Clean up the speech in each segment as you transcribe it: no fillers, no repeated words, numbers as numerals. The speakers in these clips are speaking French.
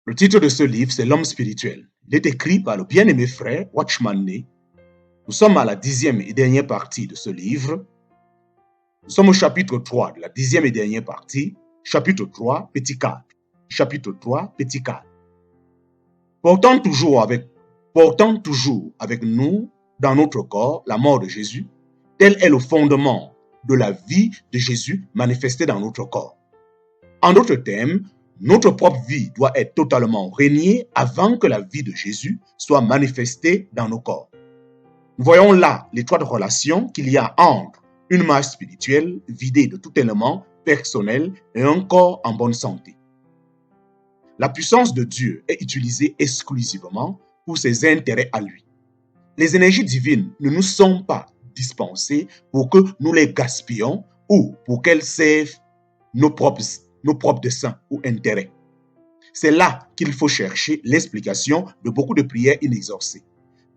Le titre de ce livre, c'est L'homme spirituel. Il est écrit par le bien-aimé frère Watchman Nee. Nous sommes à la 10e et dernière partie de ce livre. Nous sommes au chapitre 3 de la 10e et dernière partie, chapitre 3, petit 4. Chapitre 3, petit 4. Portant toujours avec nous dans notre corps la mort de Jésus, tel est le fondement de la vie de Jésus manifestée dans notre corps. En d'autres termes, notre propre vie doit être totalement reniée avant que la vie de Jésus soit manifestée dans nos corps. Nous voyons là l'étroite relation qu'il y a entre une marche spirituelle vidée de tout élément personnel et un corps en bonne santé. La puissance de Dieu est utilisée exclusivement pour ses intérêts à lui. Les énergies divines ne nous sont pas dispensées pour que nous les gaspillions ou pour qu'elles servent nos propres desseins ou intérêts. C'est là qu'il faut chercher l'explication de beaucoup de prières inexaucées.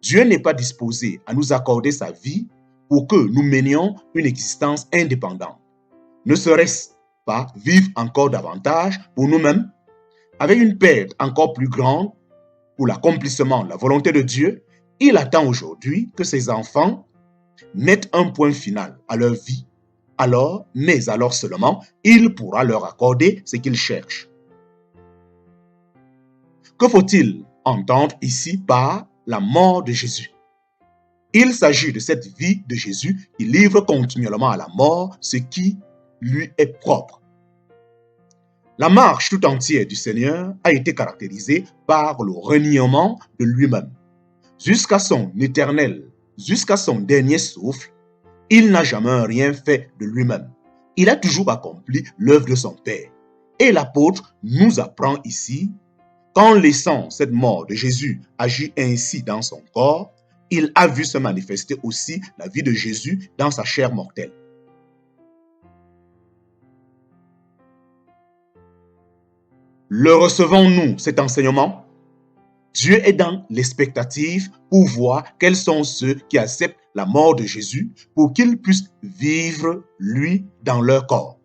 Dieu n'est pas disposé à nous accorder sa vie pour que nous menions une existence indépendante. Ne serait-ce pas vivre encore davantage pour nous-mêmes, avec une perte encore plus grande pour l'accomplissement de la volonté de Dieu? Il attend aujourd'hui que ses enfants mettent un point final à leur vie. Mais alors seulement, il pourra leur accorder ce qu'ils cherchent. Que faut-il entendre ici par la mort de Jésus? Il s'agit de cette vie de Jésus qui livre continuellement à la mort ce qui lui est propre. La marche tout entière du Seigneur a été caractérisée par le reniement de lui-même. Jusqu'à son dernier souffle, il n'a jamais rien fait de lui-même. Il a toujours accompli l'œuvre de son Père. Et l'apôtre nous apprend ici qu'en laissant cette mort de Jésus agir ainsi dans son corps, il a vu se manifester aussi la vie de Jésus dans sa chair mortelle. Le recevons-nous, cet enseignement? Dieu est dans l'expectative pour voir quels sont ceux qui acceptent la mort de Jésus pour qu'ils puissent vivre, lui, dans leur corps.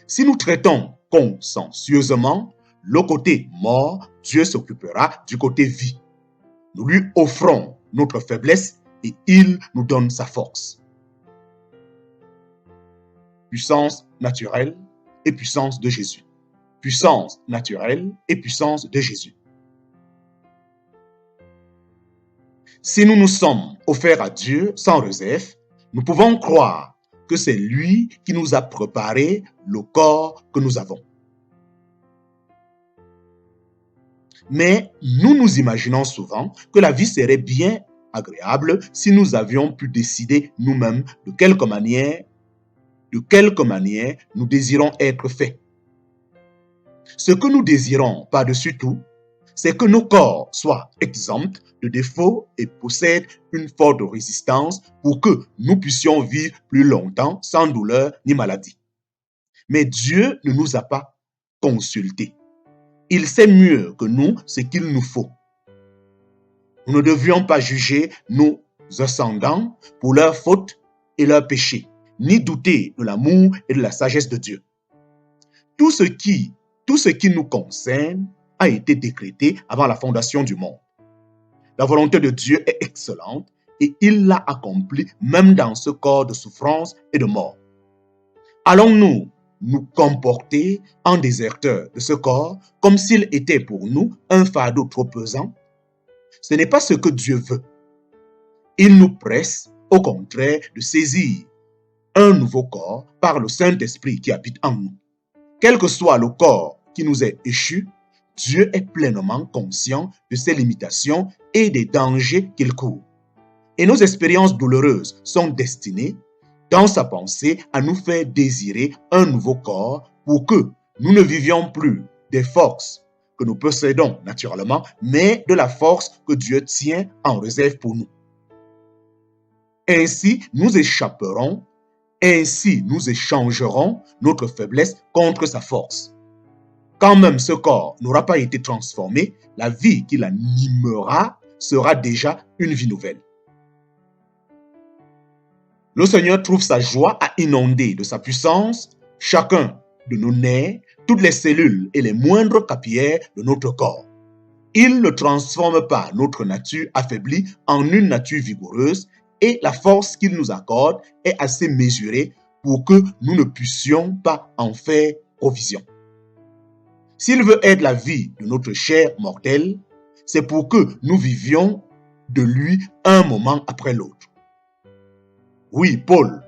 Si nous traitons consciencieusement le côté mort, Dieu s'occupera du côté vie. Nous lui offrons notre faiblesse et il nous donne sa force. Puissance naturelle et puissance de Jésus. Puissance naturelle et puissance de Jésus. Si nous nous sommes offerts à Dieu sans réserve, nous pouvons croire que c'est lui qui nous a préparé le corps que nous avons. Mais nous nous imaginons souvent que la vie serait bien agréable si nous avions pu décider nous-mêmes de quelque manière nous désirons être faits. Ce que nous désirons par-dessus tout, c'est que nos corps soient exempts de défauts et possèdent une forte résistance pour que nous puissions vivre plus longtemps sans douleur ni maladie. Mais Dieu ne nous a pas consultés. Il sait mieux que nous ce qu'il nous faut. Nous ne devions pas juger nos ascendants pour leurs fautes et leurs péchés, ni douter de l'amour et de la sagesse de Dieu. Tout ce qui nous concerne a été décrété avant la fondation du monde. La volonté de Dieu est excellente et il l'a accomplie même dans ce corps de souffrance et de mort. Allons-nous nous comporter en déserteurs de ce corps comme s'il était pour nous un fardeau trop pesant? Ce n'est pas ce que Dieu veut. Il nous presse, au contraire, de saisir un nouveau corps par le Saint-Esprit qui habite en nous. Quel que soit le corps qui nous est échu, Dieu est pleinement conscient de ses limitations et des dangers qu'il court. Et nos expériences douloureuses sont destinées, dans sa pensée, à nous faire désirer un nouveau corps pour que nous ne vivions plus des forces que nous possédons naturellement, mais de la force que Dieu tient en réserve pour nous. Ainsi, nous échangerons notre faiblesse contre sa force. Quand même ce corps n'aura pas été transformé, la vie qui l'animera sera déjà une vie nouvelle. Le Seigneur trouve sa joie à inonder de sa puissance chacun de nos nerfs, toutes les cellules et les moindres capillaires de notre corps. Il ne transforme pas notre nature affaiblie en une nature vigoureuse et la force qu'il nous accorde est assez mesurée pour que nous ne puissions pas en faire provision. S'il veut aider la vie de notre chair mortelle, c'est pour que nous vivions de lui un moment après l'autre. Oui, Paul,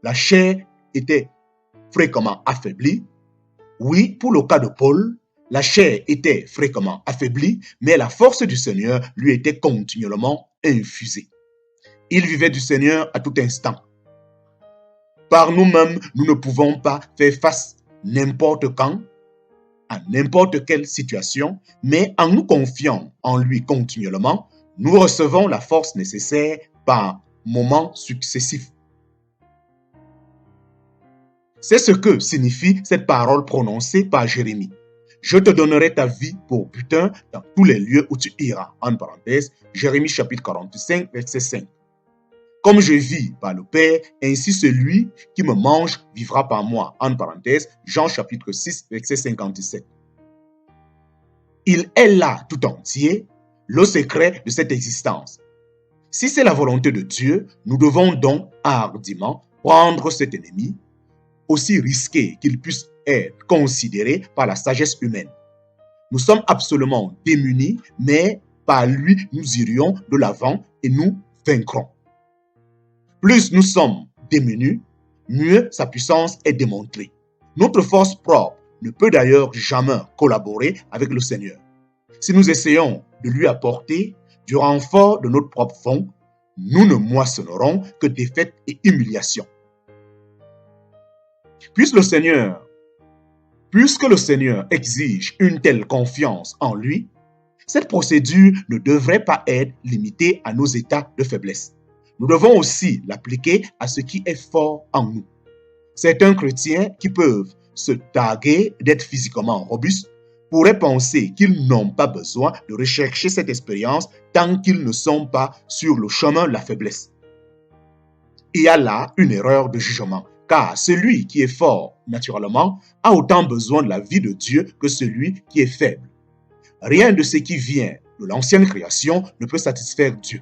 la chair était fréquemment affaiblie. Oui, pour le cas de Paul, la chair était fréquemment affaiblie, mais la force du Seigneur lui était continuellement infusée. Il vivait du Seigneur à tout instant. Par nous-mêmes, nous ne pouvons pas faire face n'importe quand, à n'importe quelle situation, mais en nous confiant en lui continuellement, nous recevons la force nécessaire par moments successifs. C'est ce que signifie cette parole prononcée par Jérémie. Je te donnerai ta vie pour butin dans tous les lieux où tu iras. En parenthèse, Jérémie chapitre 45, verset 5. Comme je vis par le Père, ainsi celui qui me mange vivra par moi. En parenthèse, Jean chapitre 6, verset 57. Il est là tout entier, le secret de cette existence. Si c'est la volonté de Dieu, nous devons donc hardiment prendre cet ennemi, aussi risqué qu'il puisse être considéré par la sagesse humaine. Nous sommes absolument démunis, mais par lui, nous irions de l'avant et nous vaincrons. Plus nous sommes démunis, mieux sa puissance est démontrée. Notre force propre ne peut d'ailleurs jamais collaborer avec le Seigneur. Si nous essayons de lui apporter du renfort de notre propre fond, nous ne moissonnerons que défaite et humiliation. Puisque le Seigneur exige une telle confiance en lui, cette procédure ne devrait pas être limitée à nos états de faiblesse. Nous devons aussi l'appliquer à ce qui est fort en nous. Certains chrétiens qui peuvent se targuer d'être physiquement robustes pourraient penser qu'ils n'ont pas besoin de rechercher cette expérience tant qu'ils ne sont pas sur le chemin de la faiblesse. Il y a là une erreur de jugement, car celui qui est fort naturellement a autant besoin de la vie de Dieu que celui qui est faible. Rien de ce qui vient de l'ancienne création ne peut satisfaire Dieu.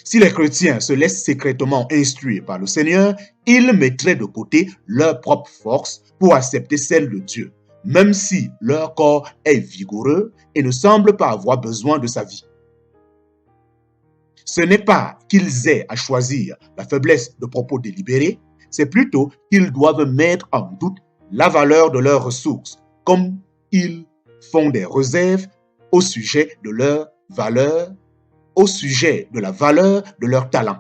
Si les chrétiens se laissent secrètement instruire par le Seigneur, ils mettraient de côté leur propre force pour accepter celle de Dieu, même si leur corps est vigoureux et ne semble pas avoir besoin de sa vie. Ce n'est pas qu'ils aient à choisir la faiblesse de propos délibérés, c'est plutôt qu'ils doivent mettre en doute la valeur de leurs ressources, comme ils font des réserves au sujet de leur valeur, au sujet de la valeur de leur talent.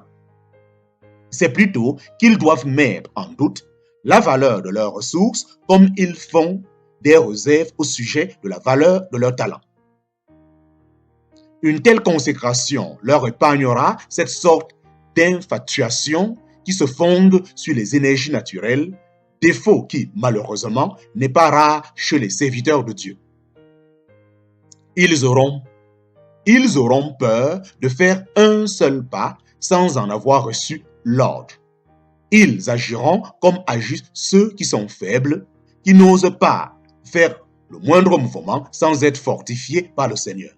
C'est plutôt qu'ils doivent mettre en doute la valeur de leurs ressources comme ils font des réserves au sujet de la valeur de leur talent. Une telle consécration leur épargnera cette sorte d'infatuation qui se fonde sur les énergies naturelles, défaut qui, malheureusement, n'est pas rare chez les serviteurs de Dieu. Ils auront peur de faire un seul pas sans en avoir reçu l'ordre. Ils agiront comme agissent ceux qui sont faibles, qui n'osent pas faire le moindre mouvement sans être fortifiés par le Seigneur.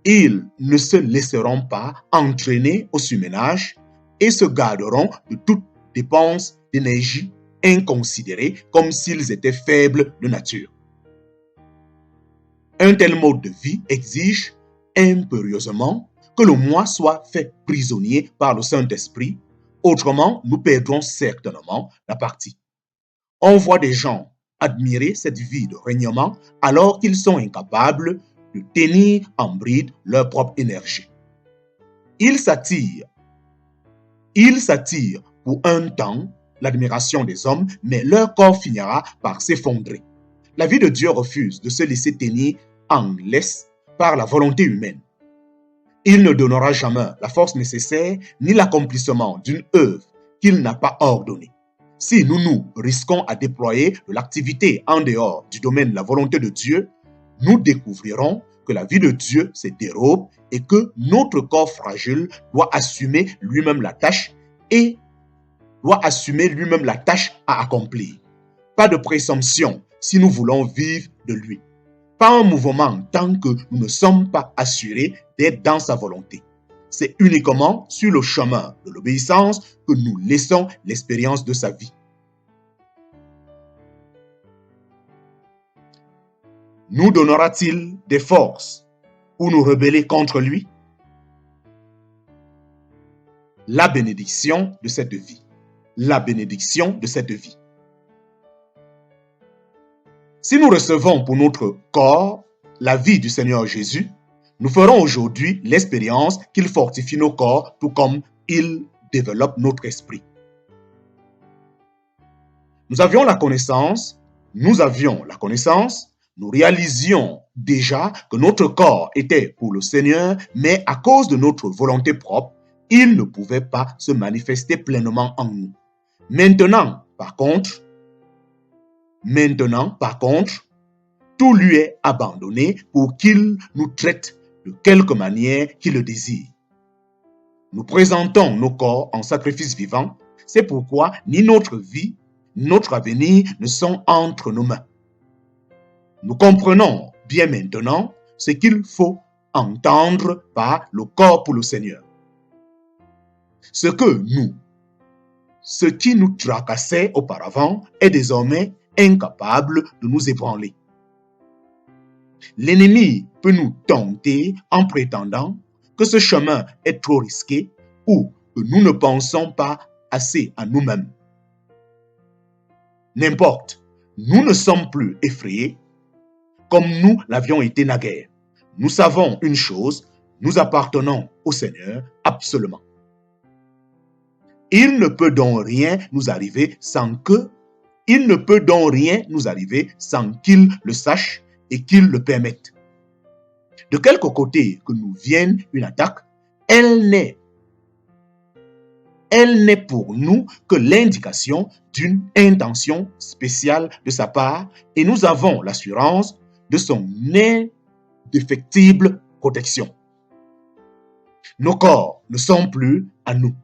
Ils ne se laisseront pas entraîner au surménage et se garderont de toute dépense d'énergie inconsidérée comme s'ils étaient faibles de nature. Un tel mode de vie exige impérieusement que le moi soit fait prisonnier par le Saint-Esprit, autrement nous perdrons certainement la partie. On voit des gens admirer cette vie de règnement alors qu'ils sont incapables de tenir en bride leur propre énergie. Ils s'attirent pour un temps l'admiration des hommes, mais leur corps finira par s'effondrer. La vie de Dieu refuse de se laisser tenir en laisse par la volonté humaine. Il ne donnera jamais la force nécessaire ni l'accomplissement d'une œuvre qu'il n'a pas ordonnée. Si nous risquons à déployer de l'activité en dehors du domaine de la volonté de Dieu, nous découvrirons que la vie de Dieu se dérobe et que notre corps fragile doit assumer lui-même la tâche à accomplir. pas de présomption si nous voulons vivre de lui. Pas un mouvement tant que nous ne sommes pas assurés d'être dans sa volonté. C'est uniquement sur le chemin de l'obéissance que nous laissons l'expérience de sa vie. Nous donnera-t-il des forces pour nous rebeller contre lui? La bénédiction de cette vie. La bénédiction de cette vie. Si nous recevons pour notre corps la vie du Seigneur Jésus, nous ferons aujourd'hui l'expérience qu'il fortifie nos corps tout comme il développe notre esprit. Nous avions la connaissance, nous réalisions déjà que notre corps était pour le Seigneur, mais à cause de notre volonté propre, il ne pouvait pas se manifester pleinement en nous. Maintenant, par contre, tout lui est abandonné pour qu'il nous traite de quelque manière qu'il le désire. Nous présentons nos corps en sacrifice vivant, c'est pourquoi ni notre vie, ni notre avenir ne sont entre nos mains. Nous comprenons bien maintenant ce qu'il faut entendre par le corps pour le Seigneur. Ce qui nous tracassait auparavant est désormais incapable de nous ébranler. L'ennemi peut nous tenter en prétendant que ce chemin est trop risqué ou que nous ne pensons pas assez à nous-mêmes. N'importe, nous ne sommes plus effrayés comme nous l'avions été naguère. Nous savons une chose, nous appartenons au Seigneur absolument. Il ne peut donc rien nous arriver sans qu'il le sache et qu'il le permette. De quelque côté que nous vienne une attaque, elle n'est pour nous que l'indication d'une intention spéciale de sa part et nous avons l'assurance de son indéfectible protection. Nos corps ne sont plus à nous.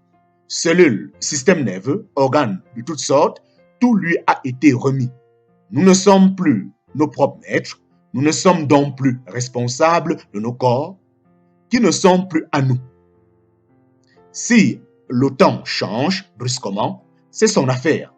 Cellules, système nerveux, organes de toutes sortes, tout lui a été remis. Nous ne sommes plus nos propres maîtres, nous ne sommes donc plus responsables de nos corps, qui ne sont plus à nous. Si le temps change brusquement, c'est son affaire.